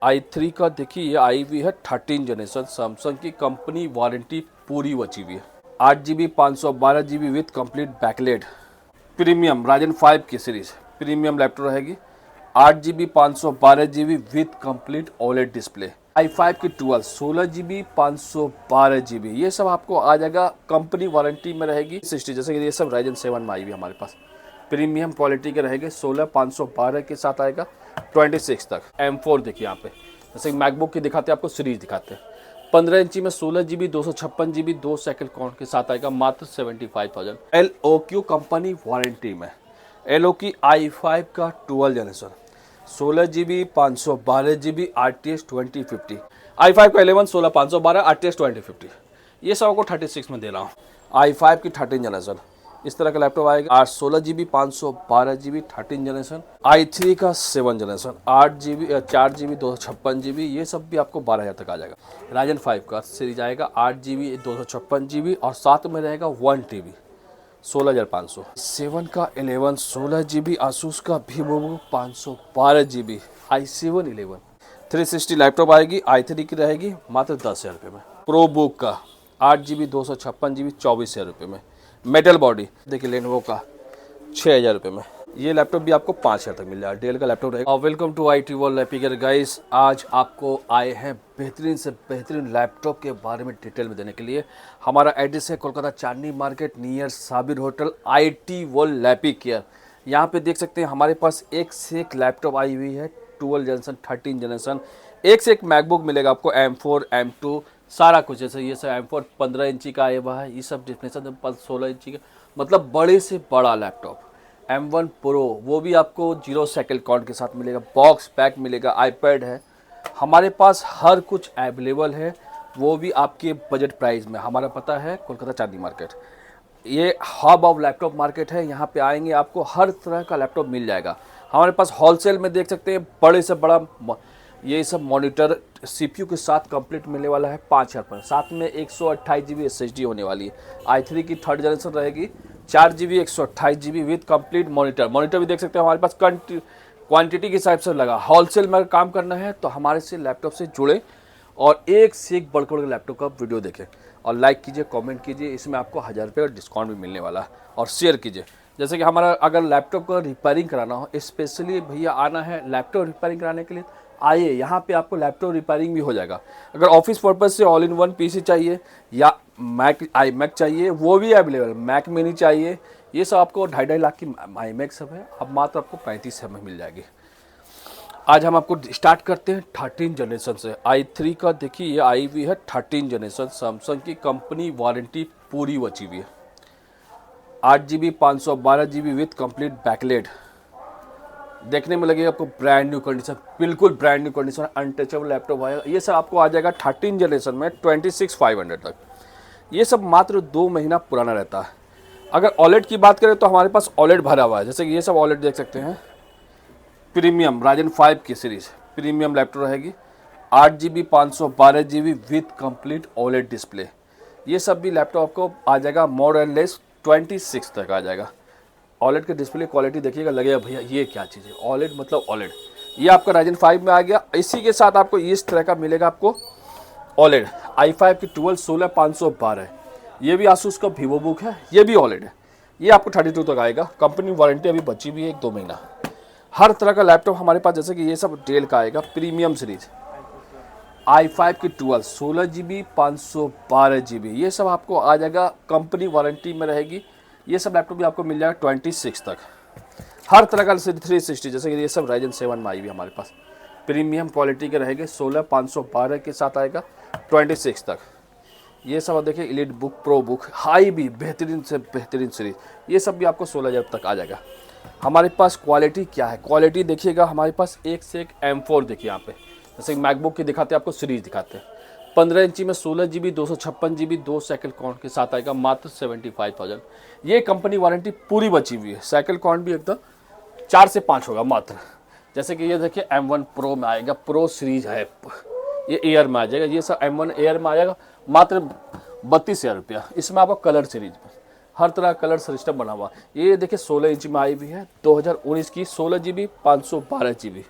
i3 का देखिए ये आई हुई है 13 जनरेशन, सैमसंग की कंपनी वारंटी पूरी बची हुई है। 8 GB 512 GB with complete backlit, premium Ryzen 5 की सीरीज प्रीमियम लैपटॉप रहेगी। 8 GB 512 GB with complete OLED display. i5 की 12 16 GB 512 GB, ये सब आपको आ जाएगा, कंपनी वारंटी में रहेगी 60, जैसे कि ये सब राइजन 7 में आई हुई हमारे पास प्रीमियम क्वालिटी के रहेंगे। 16 512 के साथ आएगा 26 तक। M4 देखिए यहाँ पे, जैसे मैकबुक की दिखाते हैं आपको सीरीज दिखाते हैं। 15 इंची में 16 GB 256 GB 2 साइकिल काउंट के साथ आएगा मात्र 75,000। LOQ कंपनी वारंटी में LOQ i5 का 12 generation 16 GB 512 GB RTS 2050, i5 का 11 16 512 RTS 2050, ये सब आपको 36 में दे रहा हूँ। i5 की 13 जनरेशन इस तरह का लैपटॉप आएगा। 16 GB 512 GB 13 जनरेशन। i3 का 7 जनरेशन 4 GB 256 GB, ये सब भी आपको 12,000 तक आ जाएगा। राइजन 5 का सीरीज आएगा 8 GB 256 GB और साथ में रहेगा 1 TB 16,500। 7 का 11 16 GB Asus का VivoBook 512 GB i7 11 360 लैपटॉप आएगी। i3 की रहेगी मात्र 10,000 रुपये में। प्रो बुक का 8 GB 256 GB 24,000 रुपये में। मेटल बॉडी देखिए लेनोवो का 6,000 रुपये में। ये लैपटॉप भी आपको 5,000 तक मिल जाएगा, डेल का लैपटॉप रहेगा। और welcome to IT world Lapigar guys, आज आपको आए हैं बेहतरीन से बेहतरीन लैपटॉप के बारे में डिटेल में देने के लिए। हमारा एड्रेस है Kolkata Chandni market near Sabir hotel, IT world Lapigar. यहाँ पे देख सकते हैं हमारे पास एक से एक लैपटॉप आई हुई है, 12 जनरेशन 13 जनरेशन, एक से एक मैकबुक मिलेगा आपको, M4 M2 सारा कुछ। जैसे ये सब M4 15 इंची का आया हुआ है, ये सब डिफिनेशन 16 इंची का, मतलब बड़े से बड़ा लैपटॉप। M1 प्रो वो भी आपको 0 साइकिल काउंट के साथ मिलेगा, बॉक्स पैक मिलेगा, iPad है, हमारे पास हर कुछ अवेलेबल है, वो भी आपके बजट प्राइस में। हमारा पता है कोलकाता चांदनी मार्केट, ये हब ऑफ लैपटॉप मार्केट है। यहाँ पे आएंगे आपको हर तरह का लैपटॉप मिल जाएगा। हमारे पास होलसेल में देख सकते हैं बड़े से बड़ा ये सब मॉनिटर CPU के साथ कंप्लीट मिलने वाला है 5,000 पर। साथ में 128 GB SSD होने वाली है। i3 की 3rd जनरेशन रहेगी 4 GB 128 GB with complete monitor भी देख सकते हैं हमारे पास। क्वांटिटी के हिसाब से लगा, होलसेल में काम करना है तो हमारे से लैपटॉप से जुड़े और एक से एक बड़े लैपटॉप का वीडियो देखें और लाइक कीजिए, कमेंट कीजिए, इसमें आपको 1000 रुपये का डिस्काउंट भी मिलने वाला है। और शेयर कीजिए, जैसे कि हमारा अगर लैपटॉप का रिपेयरिंग कराना हो, स्पेशली भैया आना है लैपटॉप रिपेयरिंग कराने के लिए, आइए यहाँ पे आपको लैपटॉप रिपेयरिंग भी हो जाएगा। अगर ऑफिस पर्पज़ से ऑल इन वन PC चाहिए या iMac चाहिए वो भी अवेलेबल, मैक मिनी चाहिए, ये सब आपको 2.5 लाख की iMac सब है, अब मात्र आपको 35,000 में मिल जाएगी। आज हम आपको स्टार्ट करते हैं 13 जनरेशन से। i3 का देखिए ये आई हुई है 13 जनरेशन, सैमसंग की कंपनी वारंटी पूरी बची हुई है। 8 GB 512 GB विथ कंप्लीट बैकलेट, देखने में लगेगा आपको ब्रांड न्यू कंडीशन, बिल्कुल brand new condition, untouchable laptop आएगा। ये सब आपको आ जाएगा 13 जनरेशन में 26,500 तक। ये सब मात्र 2 महीना पुराना रहता है। अगर OLED की बात करें तो हमारे पास OLED भरा हुआ है, जैसे कि ये सब OLED देख सकते हैं, प्रीमियम राजन 5 की सीरीज प्रीमियम लैपटॉप रहेगी। 8 GB 512 GB with complete OLED display, ये सब भी लैपटॉप आपको आ जाएगा मोर एंड लेस 26 तक आ जाएगा। OLED के डिस्प्ले क्वालिटी देखिएगा, लगेगा भैया ये क्या चीज़ है, OLED मतलब OLED। ये आपका राइजन 5 में आ गया। इसी के साथ आपको इस तरह का मिलेगा आपको OLED i5 की 12 16 512, ये भी Asus का VivoBook है, ये भी OLED है, ये आपको 32 तक आएगा। कंपनी वारंटी अभी बची भी है 1-2 महीना। हर तरह का लैपटॉप हमारे पास, जैसे कि ये सब डेल का आएगा प्रीमियम सीरीज। i5 की 12 16 GB 512 GB, ये सब आपको आ जाएगा, कंपनी वारंटी में रहेगी। ये सब लैपटॉप भी आपको मिल जाएगा 26 तक। हर तरह का 360, जैसे कि ये सब राइजन 7 में आई हुई हमारे पास प्रीमियम क्वालिटी के रहेंगे। 16 512 के साथ आएगा 26 तक। ये सब देखिए elite book, pro book, high भी बेहतरीन से बेहतरीन सीरीज, ये सब भी आपको 16,000 तक आ जाएगा। हमारे पास क्वालिटी क्या है, क्वालिटी देखिएगा, हमारे पास एक से एक M4 देखिए यहाँ पे, जैसे मैकबुक की दिखाते हैं आपको सीरीज दिखाते हैं। 15 इंची में 16 GB 256 GB 2 साइकिल काउंट के साथ आएगा मात्र 75,000। ये कंपनी वारंटी पूरी बची हुई है, साइकिल काउंट भी एकदम 4 से 5 होगा मात्र। जैसे कि ये देखिए M1 प्रो में आएगा, प्रो सीरीज है, ये एयर में आ जाएगा, ये सब M1 एयर में आ जाएगा मात्र 32,000 रुपया। इसमें आपको कलर सीरीज में हर तरह कलर सिस्टम बना हुआ। ये देखिए 16 इंच में आई हुई है, 2019 की 16 GB 512 GB।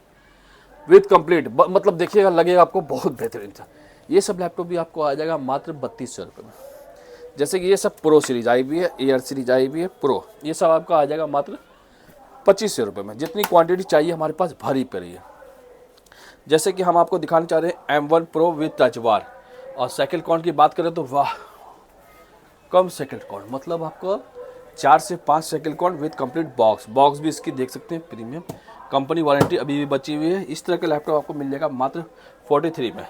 विथ कंप्लीट, मतलब देखिएगा लगेगा आपको बहुत बेहतरीन था। ये सब लैपटॉप भी आपको आ जाएगा मात्र 3200 रुपये में। जैसे कि ये सब प्रो सीरीज आई भी है, एयर सीरीज आई भी है प्रो, ये सब आपको आ जाएगा मात्र 2500 रुपये में। जितनी क्वांटिटी चाहिए हमारे पास भरी पड़ी है। जैसे कि हम आपको दिखाना चाह रहे हैं M1 pro with touch bar, और साइकिल काउंट की बात करें तो वाह, कम साइकिल काउंट, मतलब आपको 4 से 5 cycle count with complete box भी इसकी देख सकते हैं प्रीमियम, कंपनी वारंटी अभी भी बची हुई है। इस तरह का लैपटॉप आपको मिल जाएगा मात्र 43 में।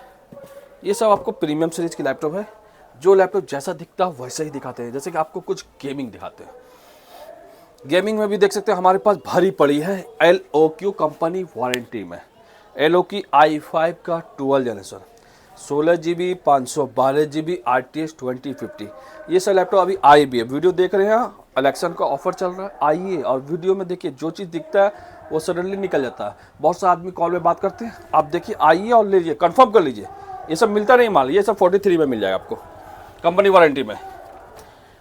ये सब आपको प्रीमियम सीरीज की लैपटॉप है। जो लैपटॉप जैसा दिखता है वैसा ही दिखाते हैं। जैसे कि आपको कुछ गेमिंग दिखाते हैं, गेमिंग में भी देख सकते हैं हमारे पास भरी पड़ी है LOQ कंपनी वारंटी में। LOQ i5 का 12 जनरेशन, 16 GB 512 GB RTS 2050, ये सब लैपटॉप अभी आई भी है। वीडियो देख रहे हैं, इलेक्शन का ऑफर चल रहा है, आइए और वीडियो में देखिए, जो चीज़ दिखता है वो सडनली निकल जाता है। बहुत से आदमी कॉल में बात करते हैं, आप देखिए आइए और लीजिए, कंफर्म कर लीजिए। ये सब मिलता नहीं माल, ये सब 43 में मिल जाएगा आपको कंपनी वारंटी में।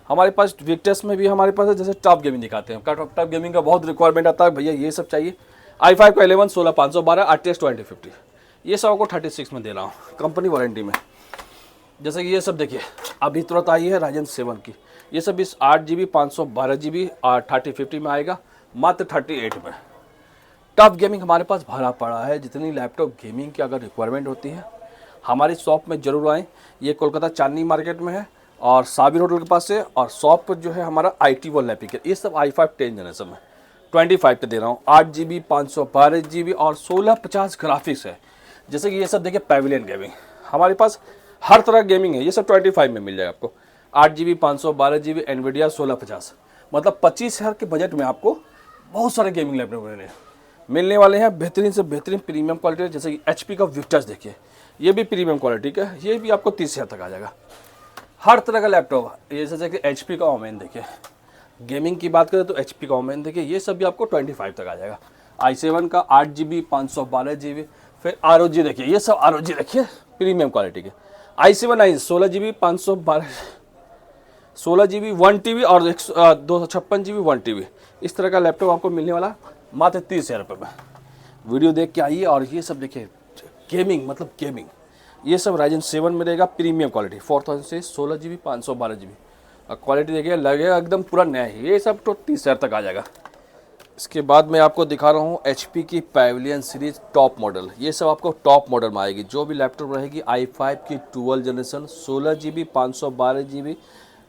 हमारे पास विक्टर्स में भी हमारे पास है, जैसे टॉप गेमिंग दिखाते हैं। टॉप गेमिंग का बहुत रिक्वायरमेंट आता है, भैया ये सब चाहिए। i5 का 11 16 512 RTS 2050, ये सब आपको 36 में दे रहा हूँ कंपनी वारंटी में। जैसे कि ये सब देखिए अभी तुरंत आई है Ryzen 7 की, ये सब इस 8 GB 512 GB और 3050 में आएगा मात्र 38 में। टॉप गेमिंग हमारे पास भरा पड़ा है। जितनी लैपटॉप गेमिंग की अगर रिक्वायरमेंट होती है हमारी शॉप में ज़रूर आएँ। ये कोलकाता चांदनी मार्केट में है और साबिर होटल के पास है, और शॉप जो है हमारा IT वर्ल्ड लैपिक। ये सब i5 10 जनरेशन में 25 पे दे रहा हूँ। 8 GB 512 GB और 1650 ग्राफिक्स है। जैसे कि ये सब देखिए पैविलियन गेमिंग, हमारे पास हर तरह गेमिंग है। ये सब 25 में मिल जाएगा आपको। 8 GB 512 GB NVIDIA 1650, मतलब 25,000 के बजट में आपको बहुत सारे गेमिंग लैपटॉप मिलने वाले हैं। बेहतरीन से बेहतरीन प्रीमियम क्वालिटी, जैसे कि HP का विक्टर्स देखिए, ये भी प्रीमियम क्वालिटी का, ये भी आपको 30,000 तक आ जाएगा। हर तरह का लैपटॉप, ये जैसे कि HP का ओमेन देखिए, गेमिंग की बात करें तो HP का ओमेन देखिए, ये सब भी आपको 25 तक आ जाएगा। i7 का 8 GB 512 GB, फिर ROG देखिए, ये सब ROG देखिए प्रीमियम क्वालिटी के। i7 i 16 GB 512 16 GB 1 TB और 256 GB 1 TB, इस तरह का लैपटॉप आपको मिलने वाला मात्र 30,000 रुपये में। वीडियो देख के आइए। और ये सब देखिए गेमिंग, मतलब गेमिंग, ये सब Ryzen 7 में रहेगा प्रीमियम क्वालिटी, 4000 से 16 GB 512 GB, और क्वालिटी देखिए लगेगा एकदम पूरा नया ही। ये सब तो 30,000 तक आ जाएगा। इसके बाद मैं आपको दिखा रहा हूँ HP की पैविलियन सीरीज टॉप मॉडल। ये सब आपको टॉप मॉडल में आएगी। जो भी लैपटॉप रहेगी i5 की 12 generation 16 GB 512 GB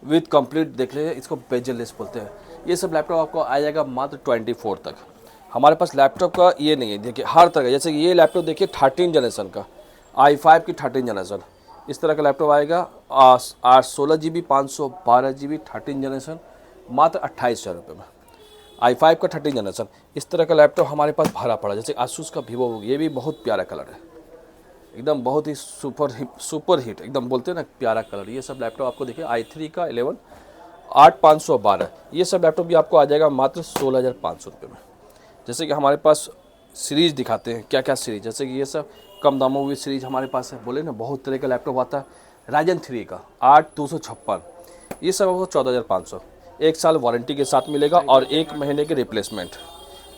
with complete, देख रहे हैं इसको बेजलेस बोलते हैं। ये सब लैपटॉप आपको आ जाएगा मात्र 24 तक। हमारे पास लैपटॉप का ये नहीं है, देखिए हर तरह, जैसे कि ये लैपटॉप देखिए 13 जनरेशन का, i5 की 13 जनरेशन, इस तरह का लैपटॉप आएगा। 16 GB 512 GB 13 जनरेशन मात्र 28,000 रुपये में। i5 का 13 जनरेशन, इस तरह का लैपटॉप हमारे पास भरा पड़ा। जैसे आसूस का Vivo, ये भी बहुत प्यारा कलर है, एकदम बहुत ही सुपर हिट एकदम बोलते हैं ना, प्यारा कलर। ये सब लैपटॉप आपको देखिए i3 का 11 8512, ये सब लैपटॉप भी आपको आ जाएगा मात्र 16,500 रुपये में। जैसे कि हमारे पास सीरीज़ दिखाते हैं, क्या क्या सीरीज़, जैसे कि ये सब कम दामों में सीरीज़ हमारे पास है। बोले ना बहुत तरह का लैपटॉप आता है। Ryzen 3 का 8256, ये सब आपको 14,500, 1 साल वारंटी के साथ मिलेगा और 1 महीने के रिप्लेसमेंट।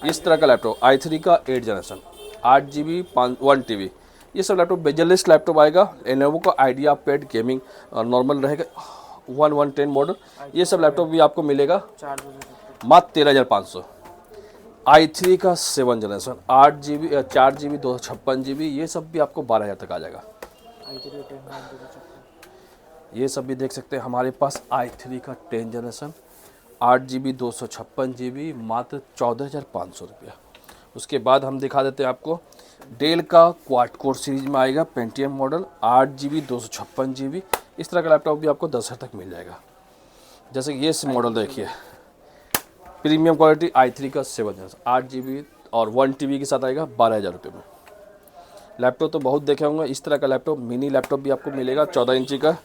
इस तरह का लैपटॉप i3 का 8 जनरेशन 8 GB 1 TB, ये सब लैपटॉप बेजलेस लैपटॉप आएगा। Lenovo का IdeaPad गेमिंग नॉर्मल रहेगा 1110 मॉडल, ये सब लैपटॉप भी आपको मिलेगा मात्र 13,500। i3 का 7 जनरेशन 8 GB 4 GB 256 GB, ये सब भी आपको 12,000 तक आ जाएगा। ये सब भी देख सकते हैं हमारे पास i3 का 10 जनरेशन 8 GB 256 GB मात्र 14,500 रुपया। उसके बाद हम दिखा देते हैं आपको डेल का क्वाड कोर सीरीज में आएगा पेंटियम मॉडल 8 GB 256 GB, इस तरह का लैपटॉप भी आपको 10,000 तक मिल जाएगा। जैसे ये मॉडल देखिए प्रीमियम क्वालिटी i3 का 7 जनरेशन 8 GB और 1 TB के साथ आएगा 12,000 रुपये में। लैपटॉप तो बहुत देखे होंगे, इस तरह का लैपटॉप मिनी लैपटॉप भी आपको मिलेगा 14 इंची का।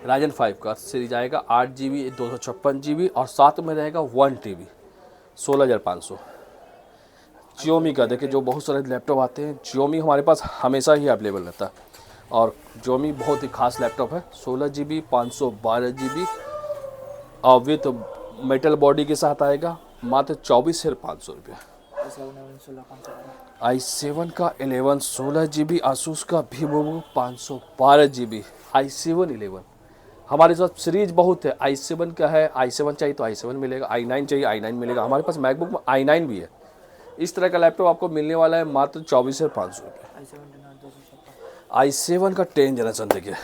Ryzen 5 का सीरीज आएगा 8 GB 256 GB और साथ में रहेगा 1 TB 16,500। Xiaomi का देखिए, जो बहुत सारे लैपटॉप आते हैं Xiaomi हमारे पास हमेशा ही अवेलेबल रहता है, और Xiaomi बहुत ही खास लैपटॉप है। 16 GB 512 GB और विथ मेटल बॉडी के साथ आएगा मात्र 24,500 रुपये। i7 का 11 16 GB, आसूस का वीवो 512 GB i7 11। हमारे साथ सीरीज बहुत है, i7 का है, i7 चाहिए तो i7 मिलेगा, i9 चाहिए i9 मिलेगा। हमारे पास मैकबुक में i9 भी है। इस तरह का लैपटॉप आपको मिलने वाला है मात्र 24,500 रुपये। i7 का 10 जनरेशन देखिए,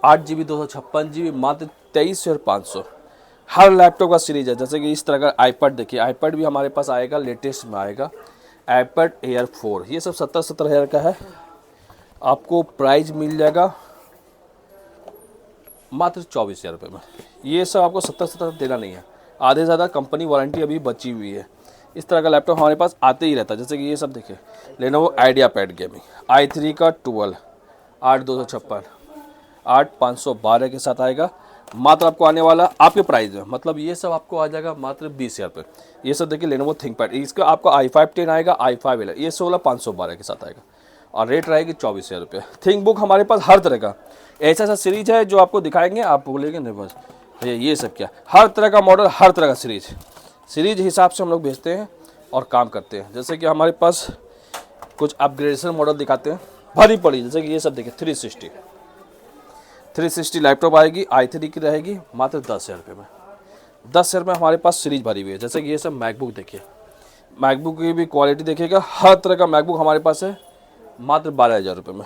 8 GB 256 GB मात्र 23,500। हर लैपटॉप का सीरीज है। जैसे कि इस तरह का आईपैड देखिए, आईपैड भी हमारे पास आएगा, लेटेस्ट में आएगा आईपैड एयर 4। ये सब 70-70 हज़ार का है। आपको प्राइस मिल जाएगा मात्र 24,000 रुपये में। ये सब आपको 70-70 देना नहीं है, आधे से ज़्यादा कंपनी वारंटी अभी बची हुई है। इस तरह का लैपटॉप हमारे पास आते ही रहता है। जैसे कि ये सब देखिए, लेनोवो आइडियापैड गेमिंग i3 का 12 8,256 8,512 के साथ आएगा। मात्र आपको आने वाला आपके प्राइस में, मतलब ये सब आपको आ जाएगा मात्र 20,000 रुपये। ये सब देखिए लेनोवो थिंकपैड, इसका आपको i5 10 आएगा, i5 11, ये 16,512 के साथ आएगा और रेट रहेगी 24,000 रुपये। थिंक बुक हमारे पास हर तरह का ऐसा सीरीज है जो आपको दिखाएंगे, आप बोलेंगे नहीं बस भैया ये सब क्या, हर तरह का मॉडल, हर तरह का सीरीज हिसाब से हम लोग भेजते हैं और काम करते हैं। जैसे कि हमारे पास कुछ अपग्रेडेशन मॉडल दिखाते हैं भरी पड़ी। जैसे कि ये सब देखिए 360 लैपटॉप आएगी, i3 की रहेगी मात्र 10,000 रुपये में। 10,000 में हमारे पास सीरीज भरी हुई है। जैसे कि ये सब मैकबुक देखिए, मैकबुक की भी क्वालिटी देखिएगा, हर तरह का मैकबुक हमारे पास है मात्र 12,000 रुपये में।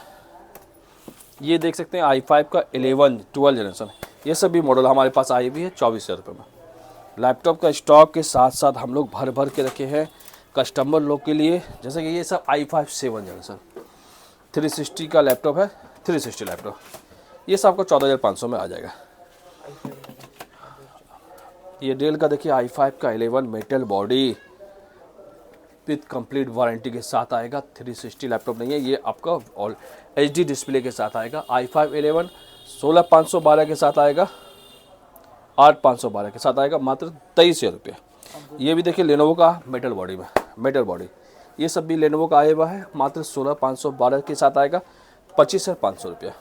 ये देख सकते हैं i5 का 11 12 जनरेशन, ये सब भी मॉडल हमारे पास आई हुई है 24,000 रुपये में। लैपटॉप का स्टॉक के साथ साथ हम लोग भर के रखे हैं कस्टमर लोग के लिए। जैसे कि ये सब i5 7 जनरेशन 360 का लैपटॉप है, 360 लैपटॉप, ये सब आपको 14,500 में आ जाएगा। ये डेल का देखिए i5 का 11 metal body with complete warranty के साथ आएगा। 360 लैपटॉप नहीं है ये, आपका ऑल HD डिस्प्ले के साथ आएगा। i5 11 16,512 के साथ आएगा, 8,512 के साथ आएगा, मात्र 23,000 रुपये। ये भी देखिए लेनोवो का मेटल बॉडी में, मेटल बॉडी, ये सब भी लेनोवो का आया हुआ है, मात्र 16,512 के साथ आएगा, 25,500 रुपये।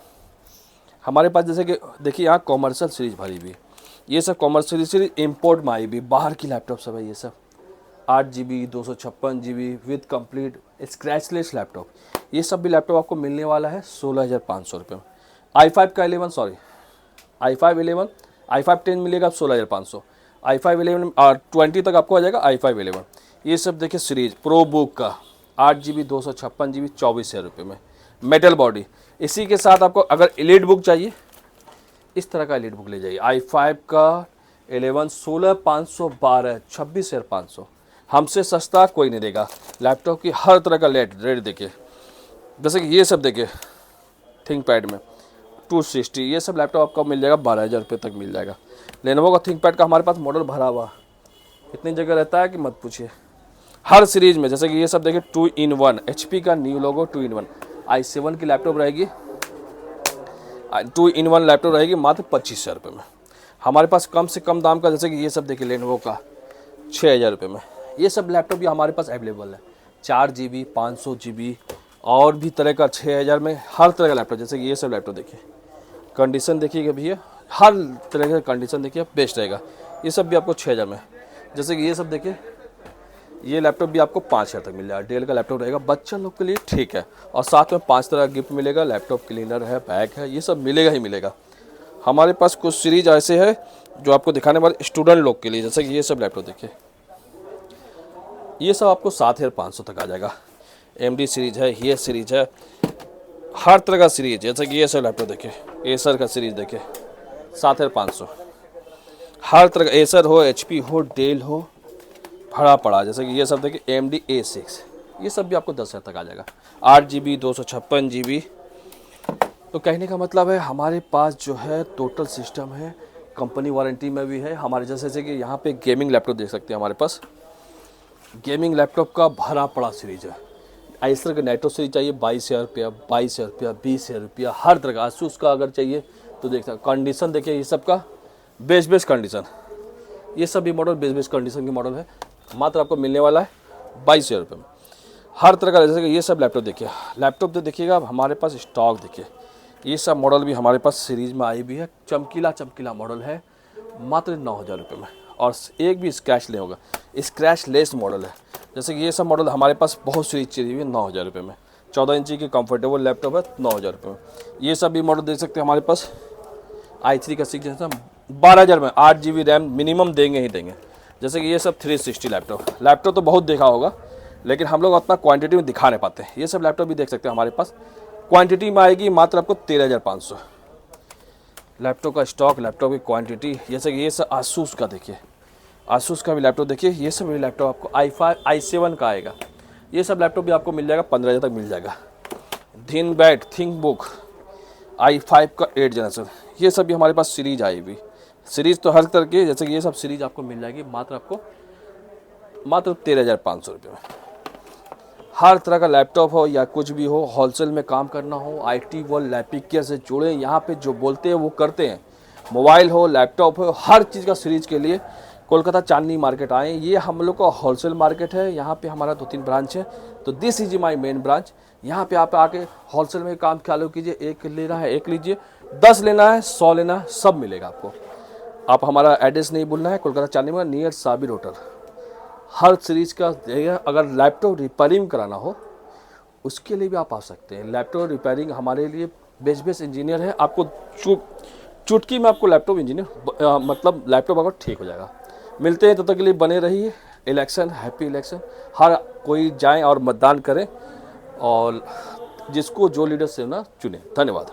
हमारे पास जैसे कि देखिए यहाँ कॉमर्शियल सीरीज भरी हुई, ये सब कॉमर्शियल सीरीज इम्पोर्ट में आई हुई, बाहर की लैपटॉप सब है। ये सब 8 GB 256 GB with complete scratchless laptop, ये सब भी लैपटॉप आपको मिलने वाला है 16,500 रुपये में। i5 का 11 सॉरी i5 11 i5 10 मिलेगा 16,500, i5 11 और 20 तक आपको आ जाएगा i5 11। ये सब देखिए सीरीज प्रो बुक का 8 GB 256 GB 24,000 रुपये में, मेटल बॉडी। इसी के साथ आपको अगर एलीट बुक चाहिए, इस तरह का एलीट बुक ले जाइए, i5 का 11 16,512 26,500, हमसे सस्ता कोई नहीं देगा। लैपटॉप की हर तरह का रेट देखिए, जैसे कि ये सब देखिए थिंकपैड में 260, ये सब लैपटॉप आपको मिल जाएगा 12,000 रुपये तक मिल जाएगा। लेनोवो का थिंकपैड का हमारे पास मॉडल भरा हुआ इतनी जगह रहता है कि मत पूछिए, हर सीरीज में। जैसे कि ये सब देखिए 2-in-1 HP का न्यू लोगो 2-in-1 i7 की लैपटॉप रहेगी, 2-in-1 लैपटॉप रहेगी मात्र 25,000 रुपये में। हमारे पास कम से कम दाम का, जैसे कि ये सब देखिए लेनोवो का 6,000 रुपये में। ये सब लैपटॉप भी हमारे पास अवेलेबल है, 4 GB 500 GB और भी तरह का 6,000 में, हर तरह का लैपटॉप। जैसे कि ये सब लैपटॉप देखिए, कंडीशन देखिएगा भैया, हर तरह का कंडीशन देखिए बेस्ट रहेगा। ये सब भी आपको 6,000 में। जैसे कि ये सब देखिए, ये लैपटॉप भी आपको 5,000 तक मिल जाएगा। डेल का लैपटॉप रहेगा, बच्चा लोग के लिए ठीक है, और साथ में 5 तरह का गिफ्ट मिलेगा, लैपटॉप क्लीनर है, बैग है, ये सब मिलेगा ही मिलेगा। हमारे पास कुछ सीरीज ऐसे है जो आपको दिखाने वाले स्टूडेंट लोग के लिए। जैसे कि ये सब लैपटॉप देखिए, ये सब आपको 7,500 तक आ जाएगा। MD सीरीज है, ये सीरीज है, हर तरह का सीरीज। जैसे कि ये सब लैपटॉप देखिए, एसर का सीरीज देखिए 7,500, हर तरह का एसर हो, HP हो, डेल हो, भरा पड़ा। जैसे कि ये सब देखिए AMD A6, ये सब भी आपको 10,000 तक आ जाएगा। 8 GB 256 GB। तो कहने का मतलब है हमारे पास जो है टोटल सिस्टम है, कंपनी वारंटी में भी है हमारे। जैसे कि यहाँ पे गेमिंग लैपटॉप देख सकते हैं, हमारे पास गेमिंग लैपटॉप का भरा पड़ा सीरीज है। आइसर का नाइट्रो सीरीज चाहिए 22,000 रुपया, 22,000 रुपया, 20,000 रुपया, हर तरह का। आसूस का अगर चाहिए तो देख सकते, कंडीशन देखिए, ये सब का बेस्ट कंडीशन, ये सब भी मॉडल बेस्ट कंडीशन के मॉडल है। मात्र आपको मिलने वाला है 22,000 रुपये में, हर तरह का। जैसे कि ये सब लैपटॉप देखिए, लैपटॉप तो देखिएगा हमारे पास स्टॉक देखिए, ये सब मॉडल भी हमारे पास सीरीज में आई भी है। चमकीला मॉडल है, मात्र 9,000 रुपये में, और एक भी स्क्रैच नहीं होगा, स्क्रैच लेस मॉडल है। जैसे कि ये सब मॉडल हमारे पास बहुत सीरीज चली हुई है 9,000 रुपये में। 14 इंची की कंफर्टेबल लैपटॉप है 9,000 रुपये में। ये सब भी मॉडल देख सकते हैं हमारे पास i3 का 6 जैसा 12,000 में 8 GB रैम मिनिमम देंगे ही देंगे। जैसे कि ये सब 360 लैपटॉप तो बहुत देखा होगा, लेकिन हम लोग अपना क्वांटिटी में दिखा नहीं पाते हैं। ये सब लैपटॉप भी देख सकते हैं हमारे पास, क्वांटिटी में आएगी मात्र आपको 13,500। लैपटॉप का स्टॉक, लैपटॉप की क्वांटिटी, जैसे कि ये सब आसूस का देखिए, आसूस का भी लैपटॉप देखिए। ये सब भी लैपटॉप आपको i5 i7 का आएगा। ये सब लैपटॉप भी आपको मिल जाएगा 15,000 तक मिल जाएगा। थिंक बुक i5 का 8 जनरेशन, ये सब भी हमारे पास सीरीज आई हुई। सीरीज तो हर तरह के, जैसे कि ये सब सीरीज आपको मिल जाएगी मात्र 13,500 रुपये में। हर तरह का लैपटॉप हो या कुछ भी हो, होलसेल में काम करना हो, IT वर्ल्ड लैपिक केयर से जुड़े, यहाँ पे जो बोलते हैं वो करते हैं। मोबाइल हो, लैपटॉप हो, हर चीज़ का सीरीज के लिए कोलकाता चांदनी मार्केट आए। ये हम लोग का होलसेल मार्केट है। यहाँ पे हमारा 2-3 ब्रांच है, तो this is my main branch. यहाँ पे आप आके होलसेल में काम चालू कीजिए। एक लेना है एक लीजिए, 10 लेना है 100 लेना है, सब मिलेगा आपको। आप हमारा एड्रेस नहीं भूलना है, कोलकाता चांदनी में नियर साबिर होटल। हर सीरीज का देगा। अगर लैपटॉप रिपेयरिंग कराना हो उसके लिए भी आप आ सकते हैं। लैपटॉप रिपेयरिंग हमारे लिए बेस्ट इंजीनियर है। आपको चुटकी में आपको लैपटॉप इंजीनियर मतलब लैपटॉप आपका ठीक हो जाएगा। मिलते हैं, तब तक के लिए बने रहिए। Election, happy election. हर कोई जाए और मतदान करें, और जिसको जो लीडर से ना चुने। धन्यवाद।